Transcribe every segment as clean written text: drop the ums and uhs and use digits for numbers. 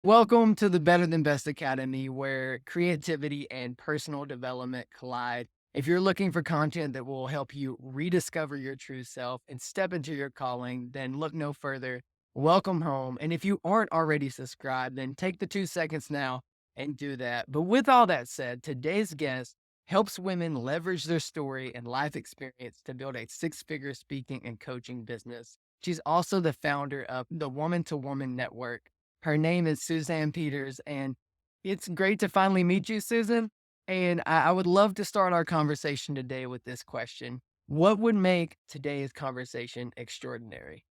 Welcome to the Better Than Best Academy, where creativity and personal development collide. If you're looking for content that will help you rediscover your true self and step into your calling, then look no further. Welcome home. And if you aren't already subscribed, then take the 2 seconds now and do that. But with all that said, today's guest helps women leverage their story and life experience to build a six-figure speaking and coaching business. She's also the founder of the Woman to Woman Network. Her name is Suzanne Peters, and it's great to finally meet you, Susan. And I would love to start our conversation today with this question. What would make today's conversation extraordinary?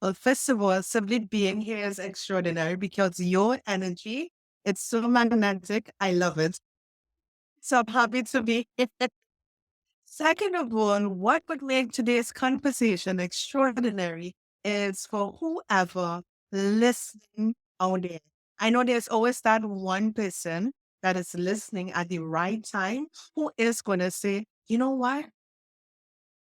Well, first of all, simply being here is extraordinary because your energy, it's so magnetic. I love it. So I'm happy to be here. Second of all, what would make today's conversation extraordinary is for whoever listening out there. I know there's always that one person that is listening at the right time who is going to say, you know what?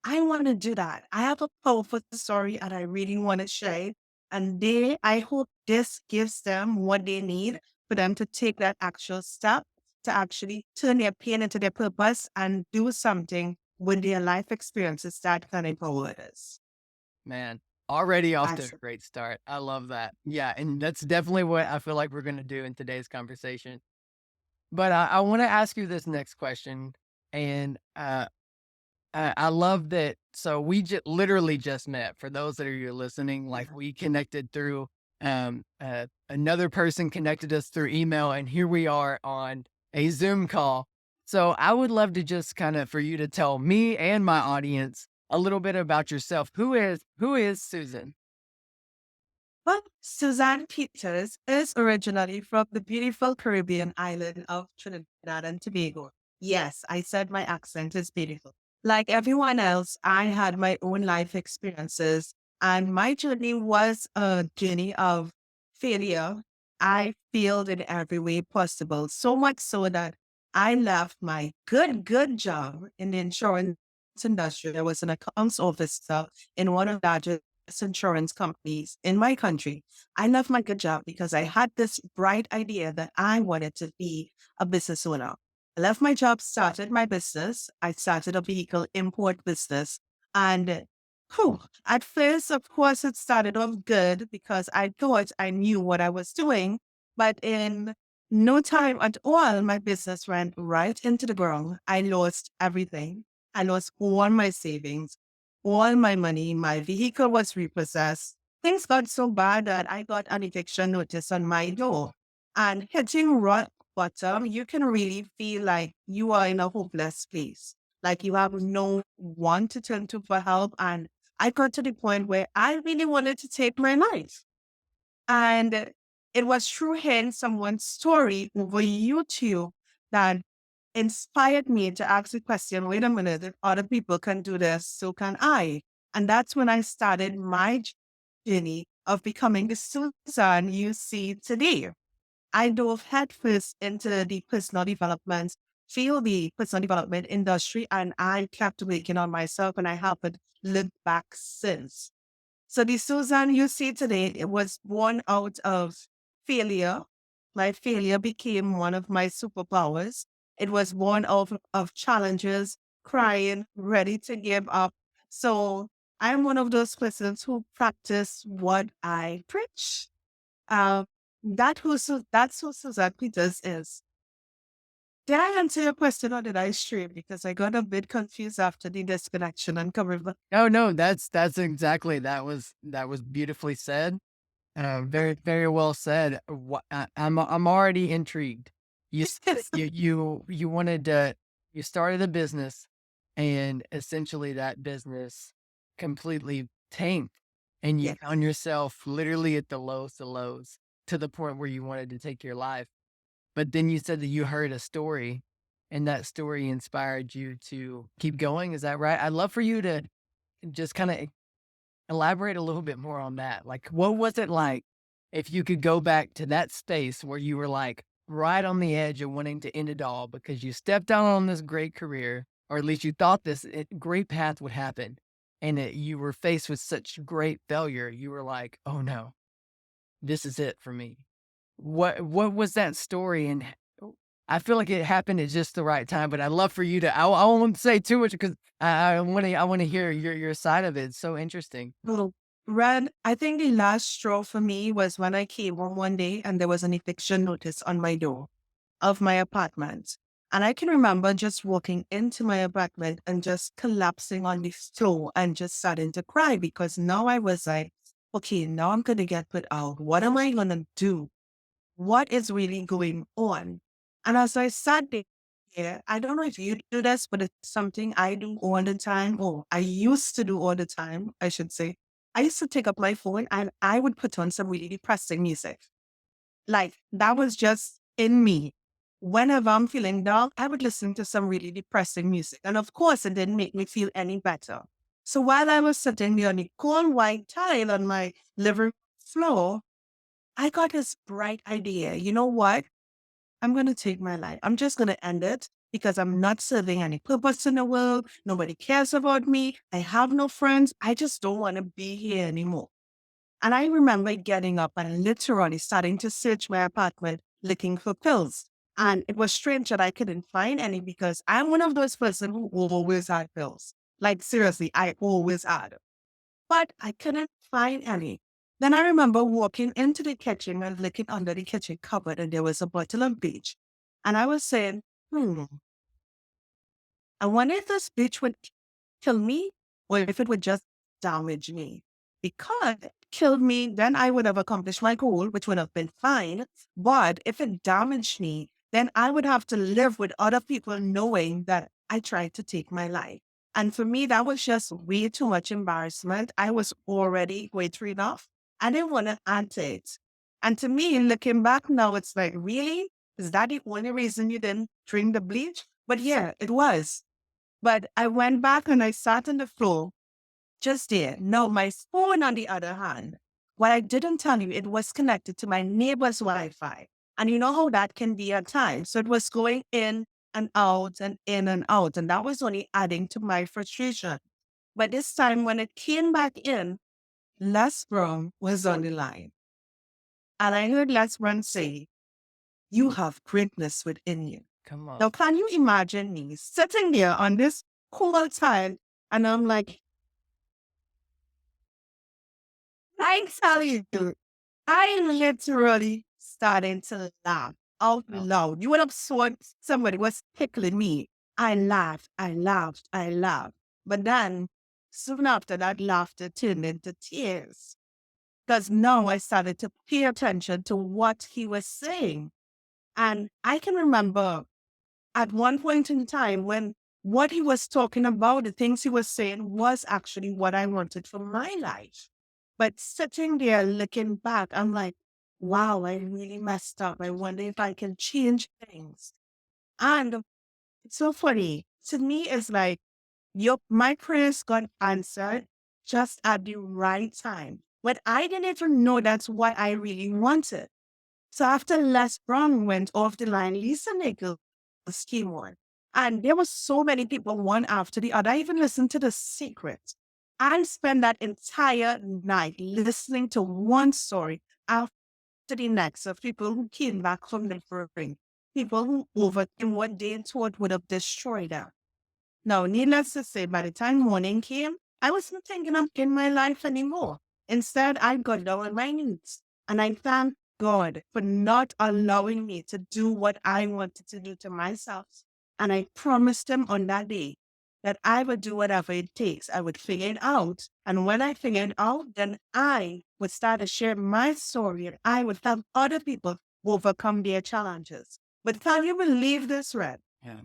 I want to do that. I have a powerful story and I really want to share it. And I hope this gives them what they need for them to take that actual step to actually turn their pain into their purpose and do something with their life experiences that can empower others. Man, already off to a That's great start. I love that. Yeah, and that's definitely what I feel like we're going to do in today's conversation. But I want to ask you this next question. And I love that. So we literally just met. For those that are you listening, like we connected through another person connected us through email, and here we are on a Zoom call. So I would love to just kind of for you to tell me and my audience a little bit about yourself. Who is Susan? Well, Suzanne Peters is originally from the beautiful Caribbean island of Trinidad and Tobago. Yes, I said my accent is beautiful. Like everyone else, I had my own life experiences, and my journey was a journey of failure. I failed in every way possible, so much so that I left my good job in the insurance industry. I was an accounts officer in one of the largest insurance companies in my country. I left my good job because I had this bright idea that I wanted to be a business owner. I left my job, started my business. I started a vehicle import business. And at first, of course, it started off good because I thought I knew what I was doing. But in no time at all, my business went right into the ground. I lost everything. I lost all my savings, all my money. My vehicle was repossessed. Things got so bad that I got an eviction notice on my door. And hitting rock bottom, you can really feel like you are in a hopeless place. Like you have no one to turn to for help. And I got to the point where I really wanted to take my life. And it was through hearing someone's story over YouTube that inspired me to ask the question, wait a minute, if other people can do this, so can I. And that's when I started my journey of becoming the Susan you see today. I dove headfirst into the personal development field, the personal development industry, and I kept working on myself and I haven't looked back since. So the Susan you see today, it was born out of failure. My failure became one of my superpowers. It was born of challenges, crying, ready to give up. So I'm one of those persons who practice what I preach. Um, that's who Suzanne Peters is. Did I answer your question or did I stray? Because I got a bit confused after the disconnection and coming back. Oh no, that's exactly that was beautifully said. Very well said. I'm already intrigued. You wanted to you started a business, and essentially that business completely tanked, and you Yes. found yourself literally at the lowest of lows to the point where you wanted to take your life. But then you said that you heard a story, and that story inspired you to keep going. Is that right? I'd love for you to just kind of elaborate a little bit more on that. Like, what was it like if you could go back to that space where you were like right on the edge of wanting to end it all because you stepped out on this great career, or at least you thought great path would happen, and you were faced with such great failure. You were like, oh no, this is it for me. what was that story? And I feel like it happened at just the right time, but I'd love for you to I won't say too much because I wanna hear your side of it. It's so interesting. Well, Red, I think the last straw for me was when I came home one day and there was an eviction notice on my door of my apartment. And I can remember just walking into my apartment and just collapsing on the floor and just starting to cry because now I was like, okay, now I'm going to get put out. What am I going to do? What is really going on? And as I sat there, I don't know if you do this, but it's something I do all the time, or I used to do all the time, I should say. I used to take up my phone and I would put on some really depressing music. Like that was just in me. Whenever I'm feeling down, I would listen to some really depressing music. And of course, it didn't make me feel any better. So while I was sitting there on the cold white tile on my living room floor, I got this bright idea. You know what? I'm going to take my life. I'm just going to end it because I'm not serving any purpose in the world. Nobody cares about me. I have no friends. I just don't want to be here anymore. And I remember getting up and literally starting to search my apartment looking for pills. And it was strange that I couldn't find any because I'm one of those person who always had pills. Like seriously, I always had. But I couldn't find any. Then I remember walking into the kitchen and looking under the kitchen cupboard and there was a bottle of bleach. And I was saying, I wonder if this bitch would kill me or if it would just damage me. Because it killed me, then I would have accomplished my goal, which would have been fine. But if it damaged me, then I would have to live with other people knowing that I tried to take my life. And for me, that was just way too much embarrassment. I was already way through enough. I didn't want to add to it. And to me, looking back now, it's like, really? Is that the only reason you didn't drink the bleach? But yeah, it was. But I went back and I sat on the floor just there. No, my phone, on the other hand, what I didn't tell you, it was connected to my neighbor's Wi Fi. And you know how that can be at times. So it was going in and out and in and out. And that was only adding to my frustration. But this time when it came back in, Les Brown was on the line. And I heard Les Brown say, "You have greatness within you." Come Now, on. can you imagine me sitting there on this cool tile and I'm like, I tell you, I literally started to laugh out Wow. loud. You would have thought somebody was tickling me. I laughed, I laughed, I laughed. But then soon after that laughter turned into tears. Because now I started to pay attention to what he was saying. And I can remember at one point in time when what he was talking about, the things he was saying was actually what I wanted for my life. But sitting there looking back, I'm like, wow, I really messed up. I wonder if I can change things. And it's so funny. To me, it's like my prayers got answered just at the right time. But I didn't even know that's what I really wanted. So after Les Brown went off the line, Lisa Nichols came on. And there were so many people, one after the other. I even listened to The Secret. I spent that entire night listening to one story after the next of people who came back from the brink, people who overcame what they thought would have destroyed them. Now, needless to say, by the time morning came, I wasn't thinking of in my life anymore. Instead, I got down on my knees and I thank God for not allowing me to do what I wanted to do to myself. And I promised him on that day that I would do whatever it takes. I would figure it out. And when I figured it out, then I would start to share my story and I would help other people overcome their challenges. But can you believe this, Red? Yeah.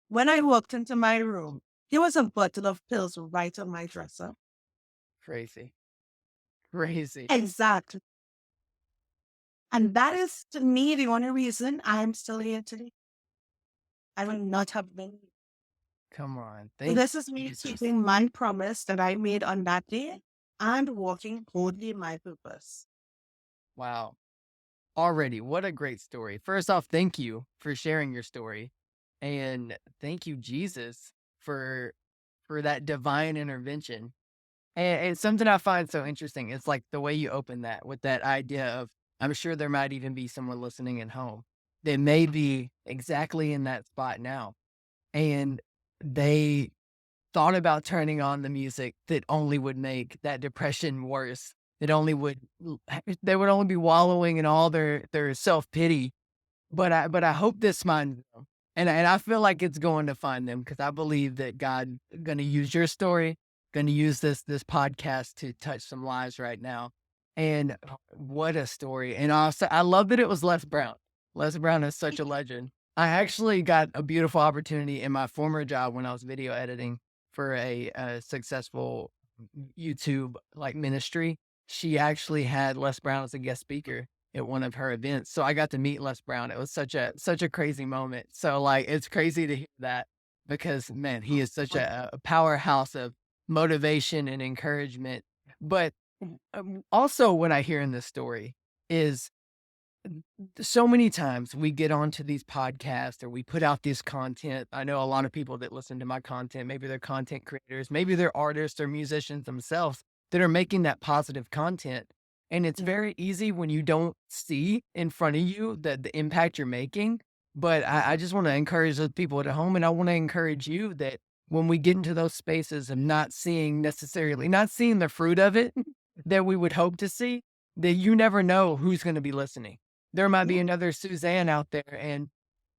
When I walked into my room, there was a bottle of pills right on my dresser. Crazy. Crazy. Exactly. And that is to me the only reason I'm still here today. I would not have been. Come on. So Thank this is you, me Jesus. keeping my promise that I made on that day and walking boldly in my purpose. Wow. Already, what a great story. First off, thank you for sharing your story. And thank you, Jesus, for that divine intervention. And it's something I find so interesting. It's like the way you open that with that idea of I'm sure there might even be someone listening at home that may be exactly in that spot now. And they thought about turning on the music that only would make that depression worse. That only would they would only be wallowing in all their self-pity. But I hope this finds them. And I feel like it's going to find them because I believe that God gonna use your story, gonna use this podcast to touch some lives right now. And what a story. And also I love that it was Les Brown. Les Brown is such a legend. I actually got a beautiful opportunity in my former job when I was video editing for a successful YouTube like ministry. She actually had Les Brown as a guest speaker at one of her events. So I got to meet Les Brown. It was such a crazy moment. So like it's crazy to hear that because man, he is such a powerhouse of motivation and encouragement. But also what I hear in this story is so many times we get onto these podcasts or we put out this content. I know a lot of people that listen to my content, maybe they're content creators, maybe they're artists or musicians themselves that are making that positive content. And it's Yeah. very easy when you don't see in front of you the impact you're making. But I just want to encourage those people at home. And I want to encourage you that when we get into those spaces of not seeing the fruit of it that we would hope to see, that you never know who's going to be listening. There might be Yeah. another Suzanne out there and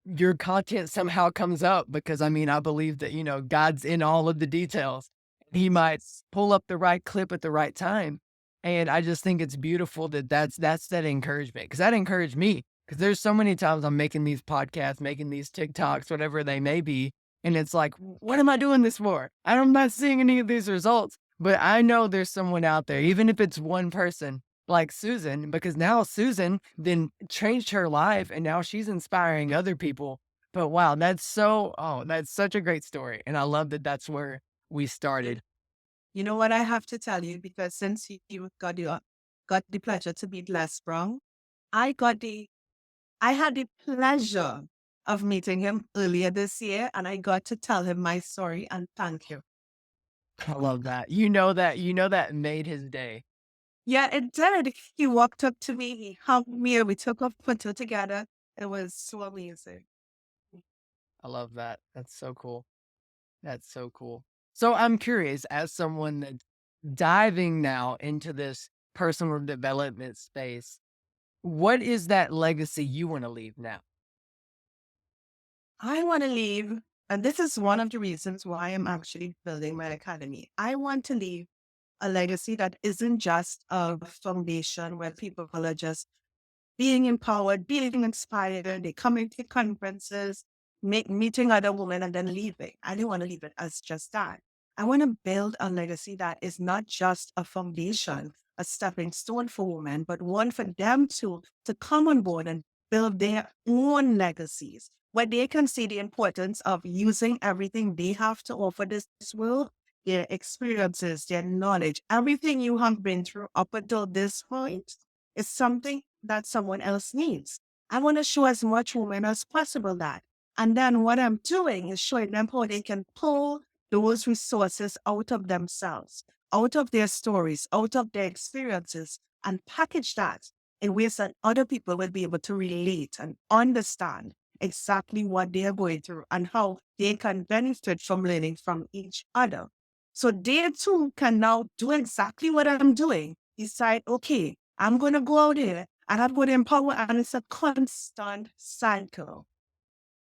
your content somehow comes up because I mean, I believe that, God's in all of the details. He might pull up the right clip at the right time. And I just think it's beautiful that that's that encouragement because that encouraged me because there's so many times I'm making these podcasts, making these TikToks, whatever they may be. And it's like, what am I doing this for? I'm not seeing any of these results, but I know there's someone out there, even if it's one person like Susan, because now Susan then changed her life and now she's inspiring other people. But wow, that's such a great story. And I love that that's where we started. You know what I have to tell you, because since you got the pleasure to meet Les Brown, I got the I had the pleasure of meeting him earlier this year, and I got to tell him my story and thank you. I love that. That made his day. Yeah, it did. He walked up to me, he hugged me, and we took a photo together. It was so amazing. I love that. That's so cool. That's so cool. So I'm curious, as someone that's diving now into this personal development space, what is that legacy you want to leave now? I want to leave, and this is one of the reasons why I'm actually building my academy. I want to leave a legacy that isn't just a foundation where people are just being empowered, being inspired, they coming to conferences, meeting other women and then leaving. I don't want to leave it as just that. I want to build a legacy that is not just a foundation, a stepping stone for women, but one for them to come on board and build their own legacies, where they can see the importance of using everything they have to offer this world, their experiences, their knowledge, everything you have been through up until this point is something that someone else needs. I want to show as much women as possible that. And then what I'm doing is showing them how they can pull those resources out of themselves, out of their stories, out of their experiences, and package that in ways that other people will be able to relate and understand exactly what they're going through and how they can benefit from learning from each other. So they too can now do exactly what I'm doing. Decide, okay, I'm going to go out there and I'm going to empower, and it's a constant cycle.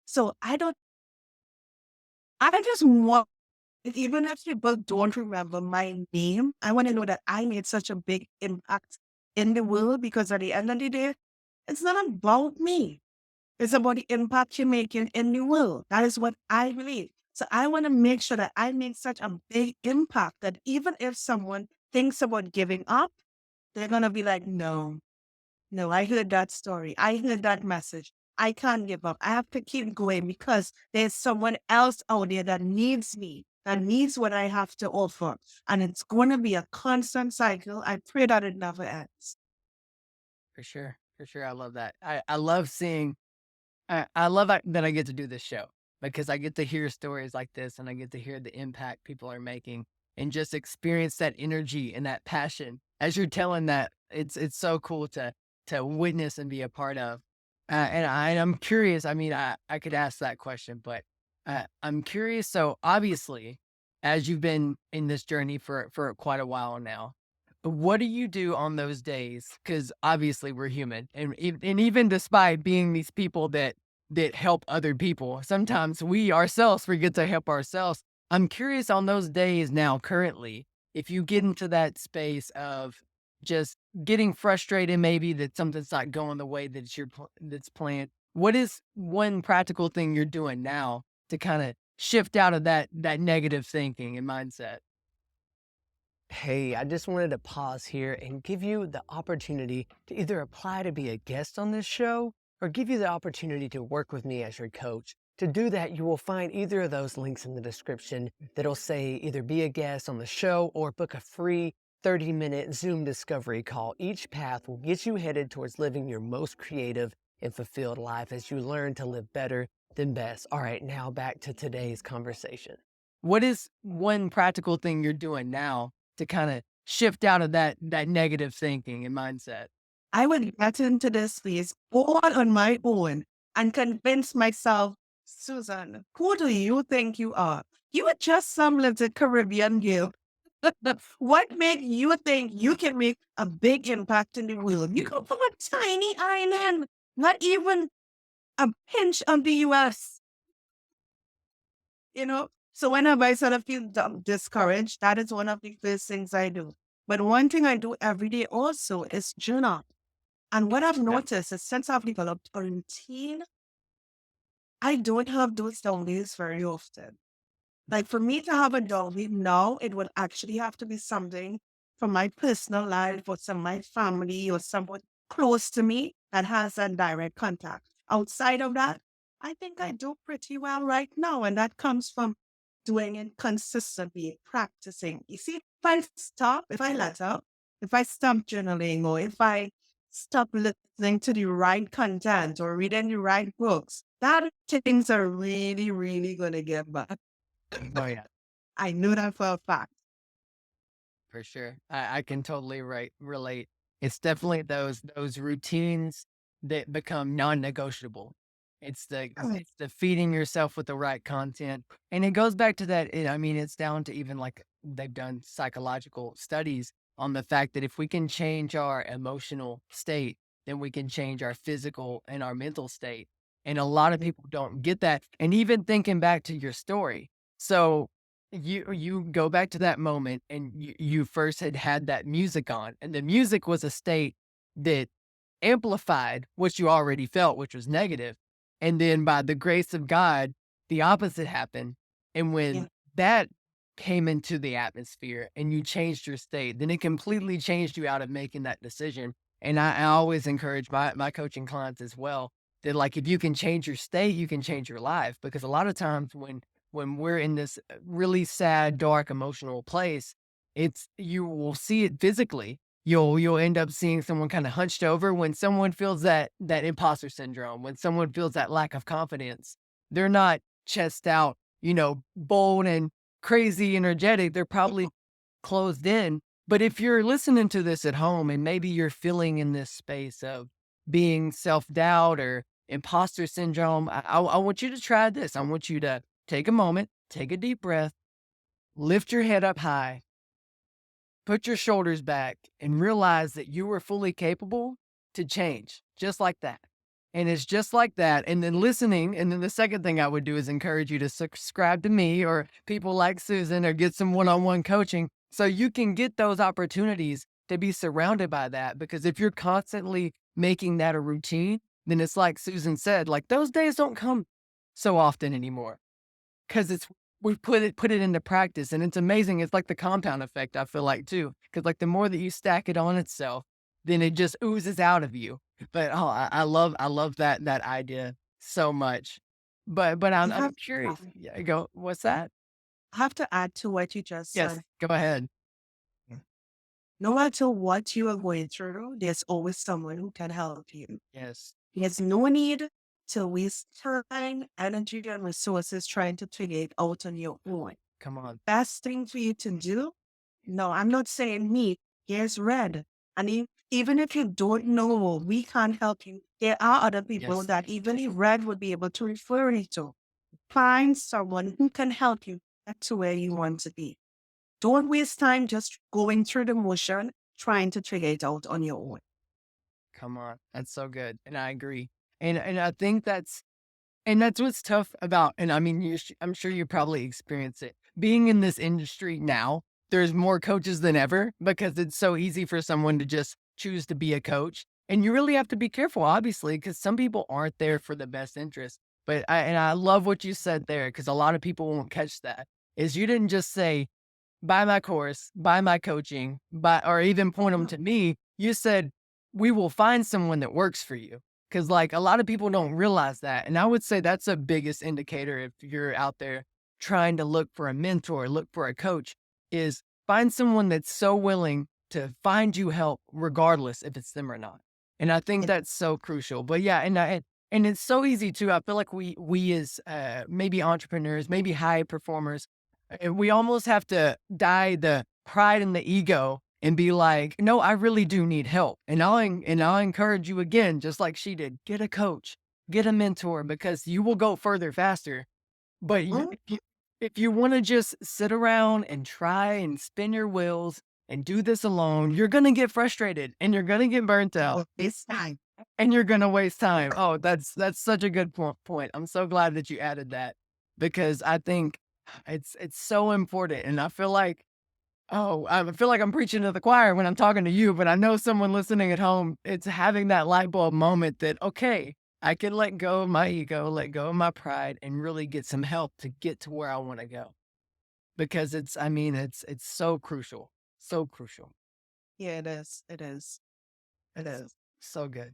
So I just want, even if people don't remember my name, I want to know that I made such a big impact in the world, because at the end of the day, it's not about me. It's about the impact you're making in the world. That is what I believe. So I want to make sure that I make such a big impact that even if someone thinks about giving up, they're going to be like, no, no, I heard that story. I heard that message. I can't give up. I have to keep going because there's someone else out there that needs me, that needs what I have to offer. And it's going to be a constant cycle. I pray that it never ends. For sure. For sure. I love that. I love seeing I love that I get to do this show because I get to hear stories like this and I get to hear the impact people are making and just experience that energy and that passion. As you're telling that, it's so cool to witness and be a part of. I'm curious. I mean, I could ask that question, but I'm curious. So obviously, as you've been in this journey for quite a while now, what do you do on those days? Because obviously we're human, and even despite being these people that help other people, sometimes we ourselves forget to help ourselves. I'm curious on those days now, currently, if you get into that space of just getting frustrated, maybe that something's not going the way that that's planned. What is one practical thing you're doing now to kind of shift out of that negative thinking and mindset? Hey, I just wanted to pause here and give you the opportunity to either apply to be a guest on this show or give you the opportunity to work with me as your coach. To do that, you will find either of those links in the description that'll say either be a guest on the show or book a free 30-minute Zoom discovery call. Each path will get you headed towards living your most creative and fulfilled life as you learn to live better than best. All right, now back to today's conversation. What is one practical thing you're doing now to kind of shift out of that negative thinking and mindset? I would get into this space all on my own and convince myself, Susan, who do you think you are? You are just some little Caribbean girl. What makes you think you can make a big impact in the world? You come from a tiny island, not even a pinch of the US, you know? So whenever I sort of feel discouraged, that is one of the first things I do. But one thing I do every day also is journal. And what I've noticed is since I've developed a routine, I don't have those down days very often. Like for me to have a down day now, it would actually have to be something from my personal life or some my family or someone close to me that has a direct contact. Outside of that, I think I do pretty well right now. And that comes from doing it consistently, practicing. You see, if I let up, if I stop journaling or if I stop listening to the right content or reading the right books, that things are really, really going to get bad. Oh yeah. I knew that for a fact. For sure. I can totally relate. It's definitely those routines that become non-negotiable. It's the feeding yourself with the right content. And it goes back to that. I mean, it's down to even like they've done psychological studies on the fact that if we can change our emotional state, then we can change our physical and our mental state. And a lot of people don't get that. And even thinking back to your story. So you go back to that moment and you first had that music on, and the music was a state that amplified what you already felt, which was negative. And then by the grace of God, the opposite happened. And Yeah. when that came into the atmosphere and you changed your state, then it completely changed you out of making that decision. And I always encourage my coaching clients as well that like if you can change your state, you can change your life. Because a lot of times when we're in this really sad, dark, emotional place, it's you will see it physically. You'll end up seeing someone kind of hunched over when someone feels that imposter syndrome, when someone feels that lack of confidence. They're not chest out, bold and crazy energetic. They're probably closed in. But if you're listening to this at home and maybe you're feeling in this space of being self doubt or imposter syndrome, I want you to try this. I want you to take a moment, take a deep breath, lift your head up high, put your shoulders back, and realize that you are fully capable to change just like that. And it's just like that. And then listening. And then the second thing I would do is encourage you to subscribe to me or people like Susan or get some one on one coaching so you can get those opportunities to be surrounded by that. Because if you're constantly making that a routine, then it's like Susan said, like those days don't come so often anymore. 'Cause we put it into practice, and it's amazing, it's like the compound effect, I feel like, too. Because like, the more that you stack it on itself, then it just oozes out of you. But, oh, I love that idea so much. But I I'm have, curious. I Yeah, go what's that? have to add to what you just Yes, said. go ahead. No matter what you are going through, there's always someone who can help you. Yes, There's no need to waste time, energy, and resources trying to figure it out on your own. come on. Best thing for you to do? No, I'm not saying me. Here's red. And if Even if you don't know, we can't help you. There are other people Yes. that even if Red would be able to refer you to. Find someone who can help you get to where you want to be. Don't waste time just going through the motion, trying to figure it out on your own. Come on. That's so good. And I agree. And I think that's what's tough about, and I mean, I'm sure you probably experience it. Being in this industry now, there's more coaches than ever because it's so easy for someone to just choose to be a coach. And you really have to be careful, obviously, because some people aren't there for the best interest. And I love what you said there because a lot of people won't catch that. Is you didn't just say, buy my course, buy my coaching, buy, or even point them to me. You said, we will find someone that works for you. Cause like a lot of people don't realize that. And I would say that's a biggest indicator if you're out there trying to look for a mentor, look for a coach, is find someone that's so willing to find you help regardless if it's them or not. And I think It- that's so crucial. But yeah, and it's so easy too. I feel like we as maybe entrepreneurs, maybe high performers, we almost have to die the pride and the ego and be like, no, I really do need help. And I'll encourage you again, just like she did, get a coach, get a mentor, because you will go further faster. But Mm, if you want to just sit around and try and spin your wheels and do this alone, you're going to get frustrated and you're going to get burnt out It's time. and you're going to waste time. Oh, that's such a good point. I'm so glad that you added that because I think it's so important. And I feel like I'm preaching to the choir when I'm talking to you, but I know someone listening at home, it's having that light bulb moment that, okay, I can let go of my ego, let go of my pride, and really get some help to get to where I want to go. Because it's so crucial. So crucial. Yeah, it is. It is. It It's is. so good.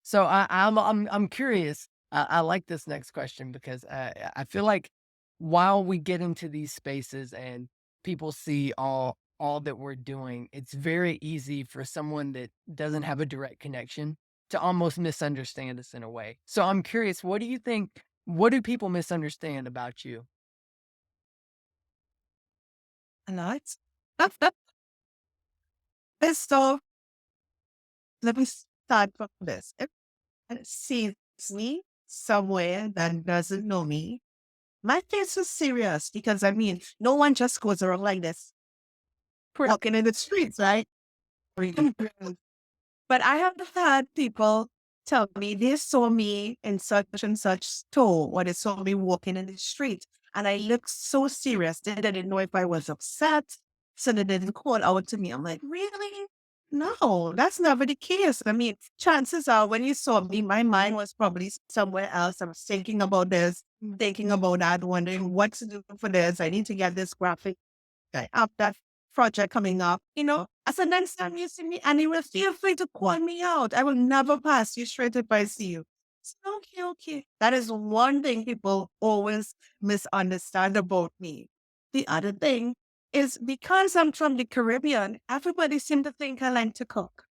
So I'm curious. I like this next question because I feel like while we get into these spaces and people see all that we're doing, it's very easy for someone that doesn't have a direct connection to almost misunderstand us in a way. So I'm curious, what do you think? What do people misunderstand about you? And that's so let me start from this. If it sees me somewhere that doesn't know me, my face is serious because I mean, no one just goes around like this, walking in the streets, right? But I have had people tell me they saw me in such and such store or they saw me walking in the street and I looked so serious. They didn't know if I was upset. So they didn't call out to me. I'm like, really? No, that's never the case. I mean, chances are when you saw me, my mind was probably somewhere else. I was thinking about this, thinking about that, wondering what to do for this. I need to get this graphic. I have that project coming up, I said, next time you see me, and you will feel free to call me out. I will never pass you straight if I see you. So, okay, okay. That is one thing people always misunderstand about me. The other thing is because I'm from the Caribbean, everybody seems to think I like to cook.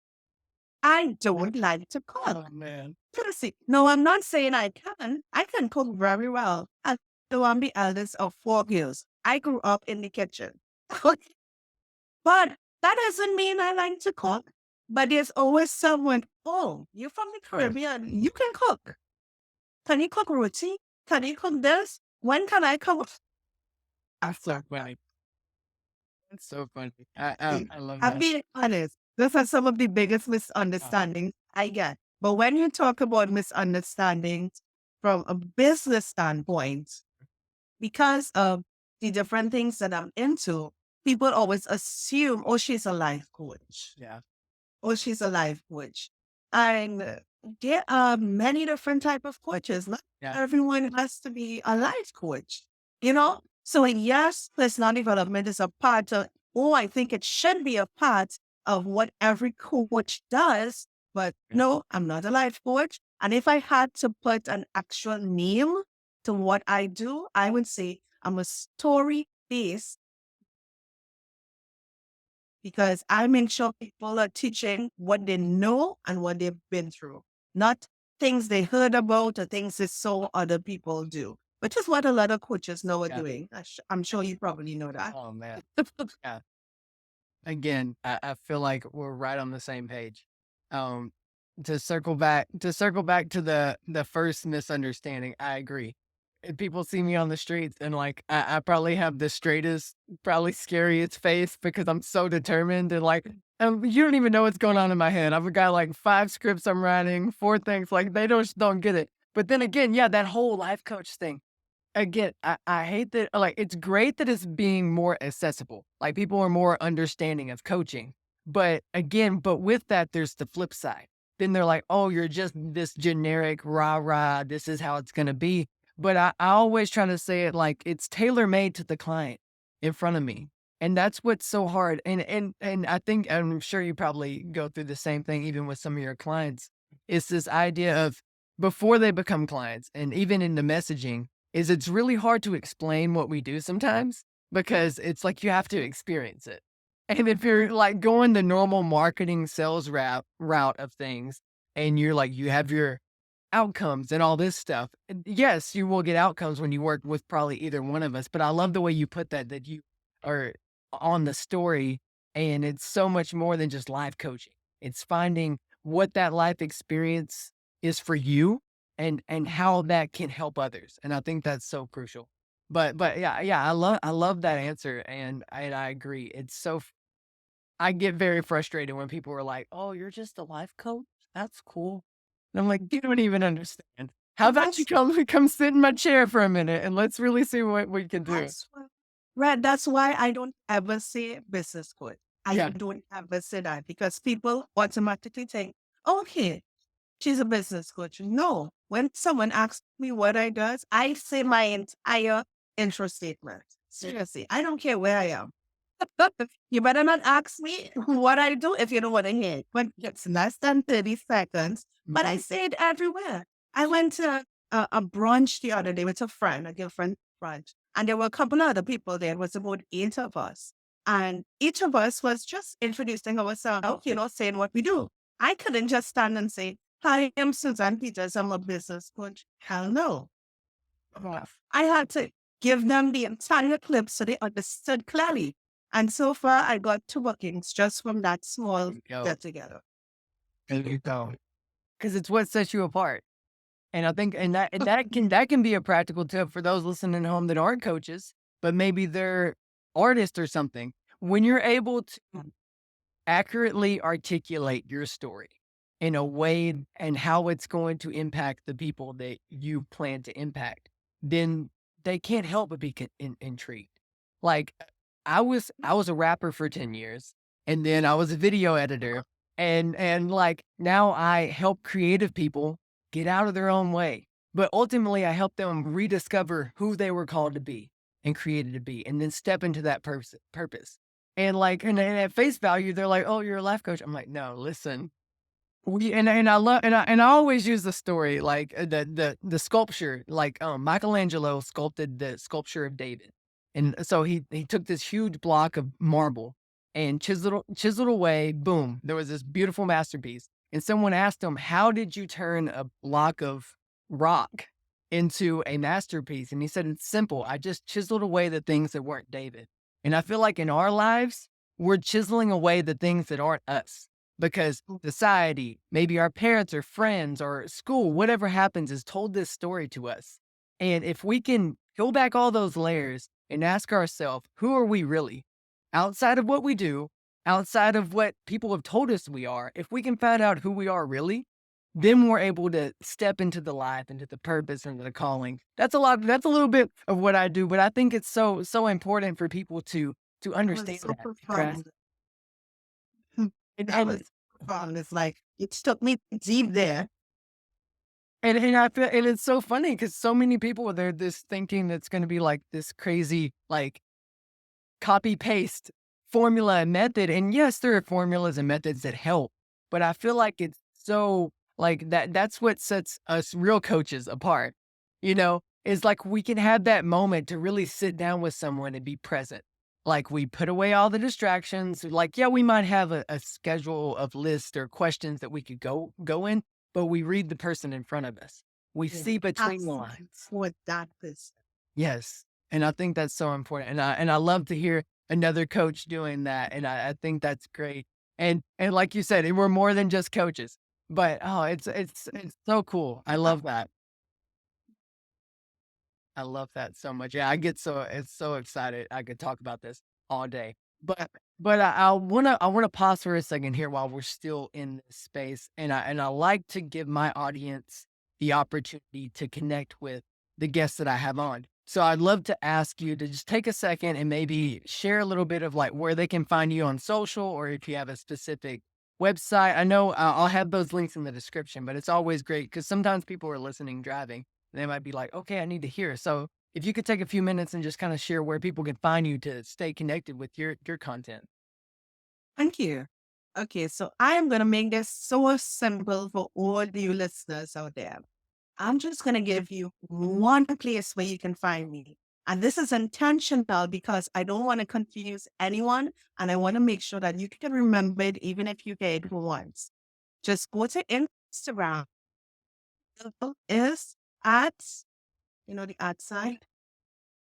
I don't like to cook. Oh man. Seriously. No, I'm not saying I can. I can cook very well. And though I'm the eldest of four girls, I grew up in the kitchen. But that doesn't mean I like to cook. But there's always someone, oh, you're from the Caribbean. You can cook. Can you cook roti? Can you cook this? When can I come? That's so funny. That's so funny. I love I'm that. being honest. Those are some of the biggest misunderstandings I get. But when you talk about misunderstandings from a business standpoint, because of the different things that I'm into, people always assume, oh, she's a life coach. Yeah. Oh, she's a life coach. And there are many different type of coaches. Not Yeah. everyone has to be a life coach, you know? So yes, personal development is a part of, oh, I think it should be a part of what every coach does. But Yeah. no, I'm not a life coach. And if I had to put an actual name to what I do, I would say I'm a story-based because I make sure people are teaching what they know and what they've been through, not things they heard about or things they saw other people do, which is what a lot of coaches know are Yeah. doing. I'm sure you probably know that. Oh man. Yeah. Again, I feel like we're right on the same page. Um, to circle back to the first misunderstanding, I agree. People see me on the streets and like I probably have the straightest, probably scariest face because I'm so determined and like you don't even know what's going on in my head. I've got like 5 scripts I'm writing, 4 things, like they don't get it. But then again, yeah, that whole life coach thing. Again, I hate that like, it's great that it's being more accessible, like, people are more understanding of coaching, but again but with that, there's the flip side. Then they're like, "Oh, you're just this generic rah-rah, this is how it's gonna be," but I always try to say it like it's tailor-made to the client in front of me, and that's what's so hard, and I think I'm sure you probably go through the same thing even with some of your clients. It's this idea of before they become clients, and even in the messaging, is it's really hard to explain what we do sometimes because it's like you have to experience it. And if you're like going the normal marketing sales route of things and you're like you have your outcomes and all this stuff. And yes, you will get outcomes when you work with probably either one of us, but I love the way you put that you are on the story and it's so much more than just life coaching. It's finding what that life experience is for you and how that can help others. And I think that's so crucial. But yeah, I love that answer and I agree. I get very frustrated when people are like, "Oh, you're just a life coach? That's cool." And I'm like, "You don't even understand. How And about you come sit in my chair for a minute and let's really see what we can do." that's why, right. That's why I don't ever say business coach. I Yeah. don't ever say that because people automatically think, okay, she's a business coach. No, when someone asks me what I does, I say my entire intro statement. Seriously, I don't care where I am. You better not ask me what I do if you don't want to hear it. But it's less than 30 seconds, but I say it everywhere. I went to a brunch the other day with a friend, a girlfriend brunch, and there were a couple of other people there. It was about 8 of us. And each of us was just introducing ourselves, saying what we do. I couldn't just stand and say, "Hi, I'm Suzanne Peters. I'm a business coach." Hell no. I had to give them the entire clip so they understood clearly. And so far, I got 2 bookings just from that small Yo, get together. there you go. Because it's what sets you apart. And I think and that can be a practical tip for those listening at home that aren't coaches, but maybe they're artists or something. When you're able to accurately articulate your story in a way and how it's going to impact the people that you plan to impact, then they can't help but be intrigued. Like I was a rapper for 10 years and then I was a video editor and like now I help creative people get out of their own way. But ultimately I help them rediscover who they were called to be and created to be and then step into that purpose. And like, and at face value, they're like, "Oh, you're a life coach." I'm like, "No, listen." And I love and I always use the story like the sculpture like Michelangelo sculpted the sculpture of David, and so he took this huge block of marble and chiseled away. Boom, there was this beautiful masterpiece. And someone asked him, "How did you turn a block of rock into a masterpiece?" And he said, "It's simple. I just chiseled away the things that weren't David." And I feel like in our lives, we're chiseling away the things that aren't us because society, maybe our parents or friends or school, whatever happens, has told this story to us. And if we can go back all those layers and ask ourselves, who are we really? Outside of what we do, outside of what people have told us we are, if we can find out who we are really, then we're able to step into the life, into the purpose, into the calling. That's a little bit of what I do, but I think it's so important for people to That was understand so that. Grasp. profound. And, That and was profound. It's like, it took me deep there. And I feel and it's so funny because so many people they're this thinking that's gonna be like this crazy, like, copy paste formula and method. And yes, there are formulas and methods that help, but I feel like it's so like that's what sets us real coaches apart. Is like we can have that moment to really sit down with someone and be present. Like we put away all the distractions. Like, yeah, we might have a schedule of lists or questions that we could go in, but we read the person in front of us. We Yeah. see between the Asking lines. for that person. Yes. And I think that's so important. And I love to hear another coach doing that. And I think that's great. And like you said, we're more than just coaches. But oh, it's so cool. I love that. I love that so much. Yeah, I get so it's so excited. I could talk about this all day. But but I wanna pause for a second here while we're still in this space. And I like to give my audience the opportunity to connect with the guests that I have on. So I'd love to ask you to just take a second and maybe share a little bit of like where they can find you on social or if you have a specific website. I know I'll have those links in the description, but it's always great because sometimes people are listening driving. They might be like, okay, I need to hear. So if you could take a few minutes and just kind of share where people can find you to stay connected with your content. Thank you. Okay, so I am going to make this so simple for all you listeners out there. I'm just going to give you one place where you can find me. And this is intentional because I don't want to confuse anyone. And I want to make sure that you can remember it even if you get it once. Just go to Instagram. It is at, the at sign,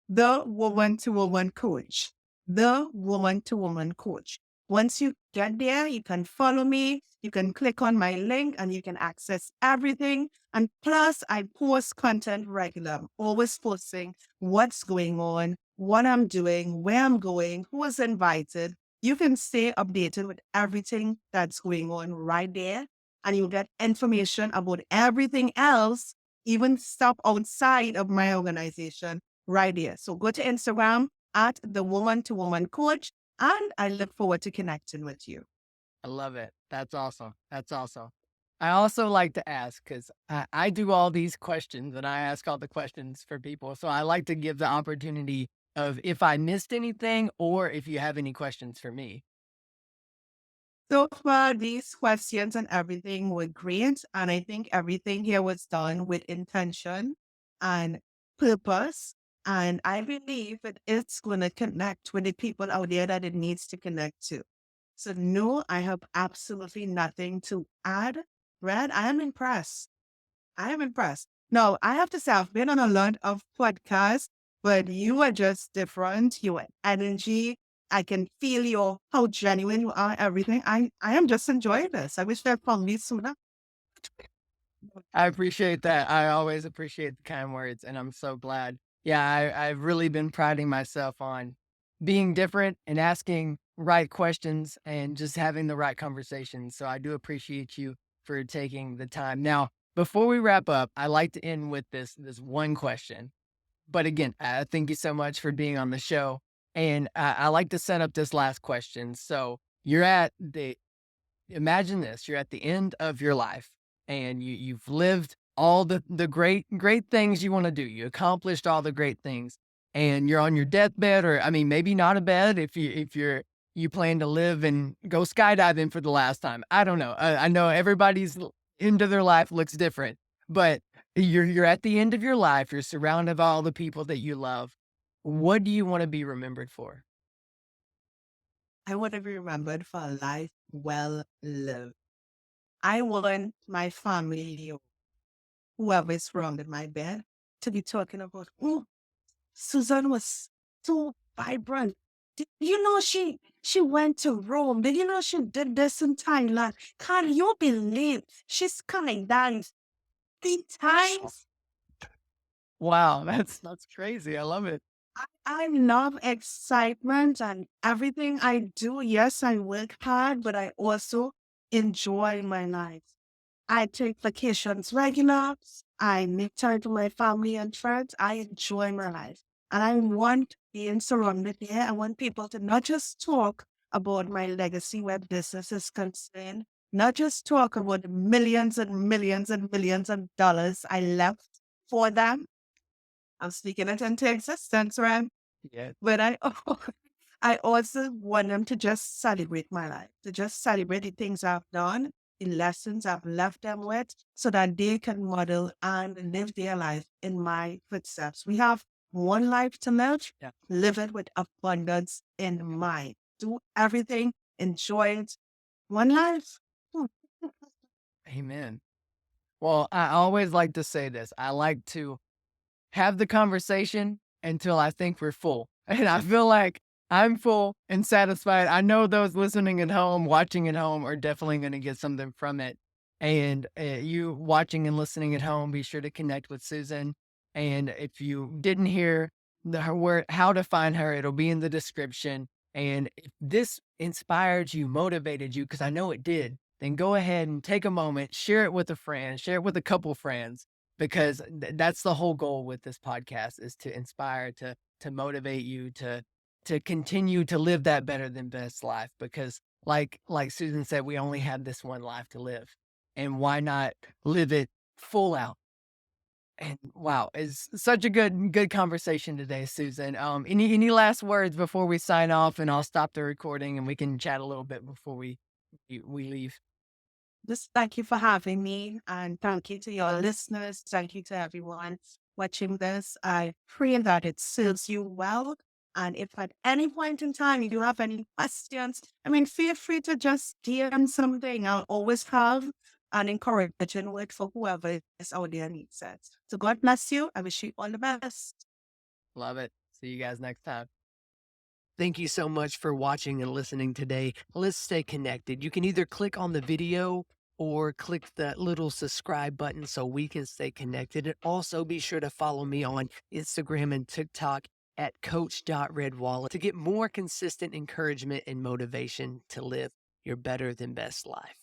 the woman to woman coach. The woman to woman coach. Once you get there, you can follow me. You can click on my link and you can access everything. And plus, I post content regular. I'm always posting what's going on, what I'm doing, where I'm going, who was invited. You can stay updated with everything that's going on right there. And you'll get information about everything else, even stuff outside of my organization right there. So go to Instagram at the woman to woman coach, and I look forward to connecting with you. I love it. That's awesome. That's awesome. I also like to ask because I do all these questions and I ask all the questions for people. So I like to give the opportunity of if I missed anything or if you have any questions for me. So far, these questions and everything were great. And I think everything here was done with intention and purpose. And I believe that it's going to connect with the people out there that it needs to connect to. So, no, I have absolutely nothing to add. Red, I am impressed. I am impressed. No, I have to say, I've been on a lot of podcasts, but you are just different. Your energy, I can feel your how genuine you are, everything. I am just enjoying this. I wish that found me sooner. I appreciate that. I always appreciate the kind words, and I'm so glad. Yeah, I've really been priding myself on being different and asking right questions and just having the right conversations. So I do appreciate you for taking the time. Now, before we wrap up, I like to end with this one question. But again, thank you so much for being on the show. And I like to set up this last question. So you're at the imagine this, you're at the end of your life and you've lived all the great things you want to do. You accomplished all the great things and you're on your deathbed or I mean maybe not a bed if you plan to live and go skydiving for the last time. I don't know. I know everybody's end of their life looks different, but you're at the end of your life, you're surrounded by all the people that you love. What do you want to be remembered for? I want to be remembered for a life well lived. I want my family, whoever is surrounded my bed, to be talking about, oh, Susan was so vibrant. Did you know she went to Rome? Did you know she did this in Thailand? Can you believe she's coming down 3 times? Wow, that's crazy. I love it. I love excitement and everything I do. Yes, I work hard, but I also enjoy my life. I take vacations regular. I make time for my family and friends. I enjoy my life. And I want being surrounded here. I want people to not just talk about my legacy where business is concerned, not just talk about the millions and millions and millions of dollars I left for them. I'm speaking it into existence, right? Yeah. But I also want them to just celebrate my life, to just celebrate the things I've done, the lessons I've left them with, so that they can model and live their life in my footsteps. We have one life to live, Yeah. live it with abundance in mind. Do everything, enjoy it. One life. Hmm. Amen. Well, I always like to say this. I like to have the conversation until I think we're full. And I feel like I'm full and satisfied. I know those listening at home, watching at home are definitely going to get something from it. And you watching and listening at home, be sure to connect with Susan. And if you didn't hear her word, how to find her, it'll be in the description. And if this inspired you, motivated you, because I know it did, then go ahead and take a moment, share it with a friend, share it with a couple friends, because that's the whole goal with this podcast is to inspire, to motivate you to continue to live that better than best life. Because like Susan said, we only have this one life to live. And why not live it full out? And wow, it's such a good conversation today, Susan. Any last words before we sign off, and I'll stop the recording and we can chat a little bit before we leave. Just thank you for having me, and thank you to your listeners. Thank you to everyone watching this. I pray that it serves you well. And if at any point in time you do have any questions, feel free to just DM something. I'll always have an encouraging word for whoever is out there needs it. So God bless you. I wish you all the best. Love it. See you guys next time. Thank you so much for watching and listening today. Let's stay connected. You can either click on the video or click that little subscribe button so we can stay connected. And also be sure to follow me on Instagram and TikTok at coach.redwallace to get more consistent encouragement and motivation to live your better than best life.